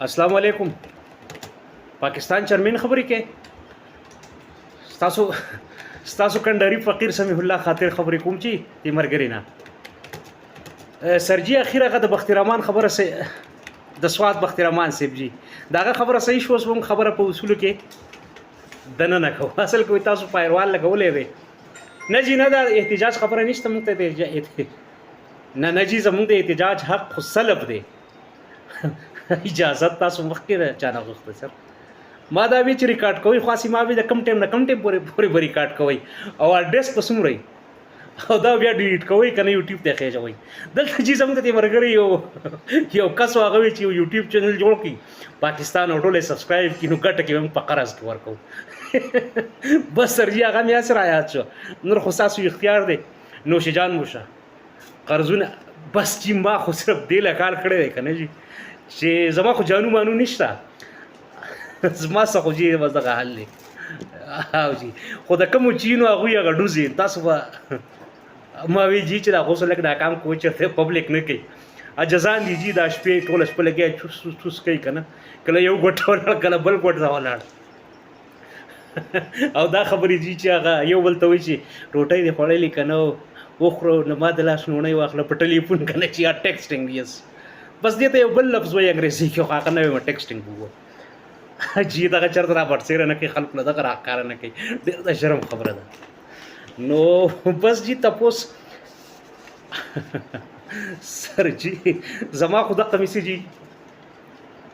अस्सलाम वालेकुम। पाकिस्तान चेयरमैन खबरी के ستاسو ستاسو کندهاري فقیر سمیح الله خاطر خبرې کوم چې د مرګرینا سرجی اخیره غد بختي رحمان خبره سي د سواد بختي رحمان سیب جی داغه خبره صحیح شو وسوم خبره په اصول کې دنه نه کو اصل کوي تاسو پایروال لګولې وي نه جی نه دا احتجاج خبره نشته مونږ ته نه جی زمونږ د احتجاج حق خو سلب دی اجازه تاسو مخکې چانه غوښته سر ما دا وی چې ریکارډ کوي خاصی ما وی د کم ټیم نه کم ټیم پورې ریکارډ کوي او اډرس په سموري او دا بیا ډیلیټ کوي کنه یوټیوب ته خېجوي دلته چې زموږ ته مرګري یو کس هغه وی چې یوټیوب چینل جوړ کړي پاکستان او ټوله سبسکرایب کینو ګټه کې هم په قرض کې ورکو بس سرجی هغه میا سره آیات شو نور خصاصو اختیار دی نوش جان موشه قرضونه بس چې ما خو صرف دی له کار کړی دی کنه جی چې زما خو جانو مانو نشته زما څه خو جی بس دغه حل دی او جی خو د کوم چینو هغه یې غډوزي تاسو به ما وی جی چې دا غوسه لګ دا کام کوی چې پبلک نه کوي اجزان دی جی دا شپې ټول شپه لګي چوس کوي کنه کله یو ګټ ولاړ کله بل ګټ ولاړ او دا خبرې جی چې هغه یو بل ته وی چې روټۍ دی خړلې کنه وخرو نه ما د لاس نونې واخله په ټلیفون کنه چې ټیکسټینګ یس بس دې ته یو بل لفظ وای انګریزي کې خو هغه نه ټیکسټینګ وو جی دا چرته را پټسیر نه کوي خلک له دغه راکار نه کوي ډېر د شرم خبره ده نو بس جی تپوس سر جی زما خدا قمیص جی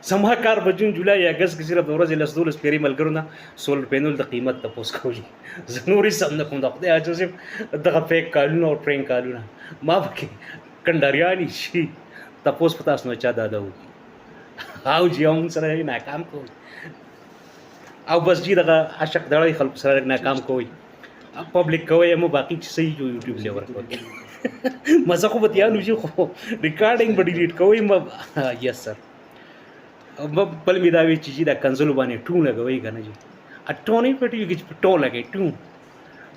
زما کار په جون جولای اگست کې صرف د ورځې لس دولس پیری ملګرو نه سولر پینل د قیمت تپوس کوي زنوري سم نه کوم د خدای اجازه دغه فیک کالونه او ټرین کالونه ما پکې کنداریانی شي تپوس پتا اسنو چا دادا و او جی هم سره ناکام کوي او بس جی دغه عاشق دړی خلک سره ناکام کوي پبلک کوي مو باقي چې صحیح جو یوټیوب لیور کوي مزه خو بتیا نو جی خو ریکارډینګ به ډیلیټ کوي ما یس سر بل می دا وی چې دا کنزل باندې ټون لګوي کنه جی اټونی پټي کې ټون لګي ټون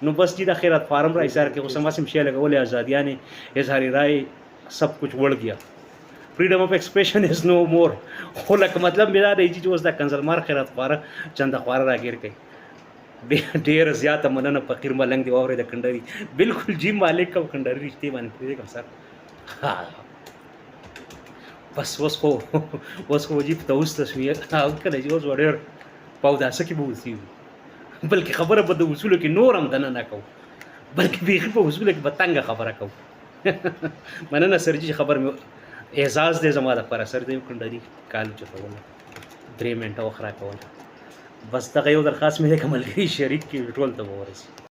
نو بس جی دا خیرات فارم را ایثار کې خو سماسم شی لګولې ازادیانه اظهار رائے سب کچھ وړ گیا freedom of expression is no more خو لکه مطلب مې دا دی چې اوس دا کنزل مار خیرات خواره چنده خواره راګیر کوي ډېر زیاته مننه فقیر ملنګ دی واورې د کندهاري بالکل جی مالک او کندهاري رښتې باندې کوم سر بس اوس خو جی ته اوس تصویر او کله چې اوس وړر پاوداسه کې به وسی بلکې خبره په د اصولو کې نور هم دنه نه کو بلکې بیخي په اصولو کې به تنګه خبره کو مننه سرجی خبر مې اعزاز دې زما د پر سر دې کندهاري کالو چتول 3 منټه وخرا کول بس دغه یو درخواست مې کوم ملګری شریک کې ټول ته ورسي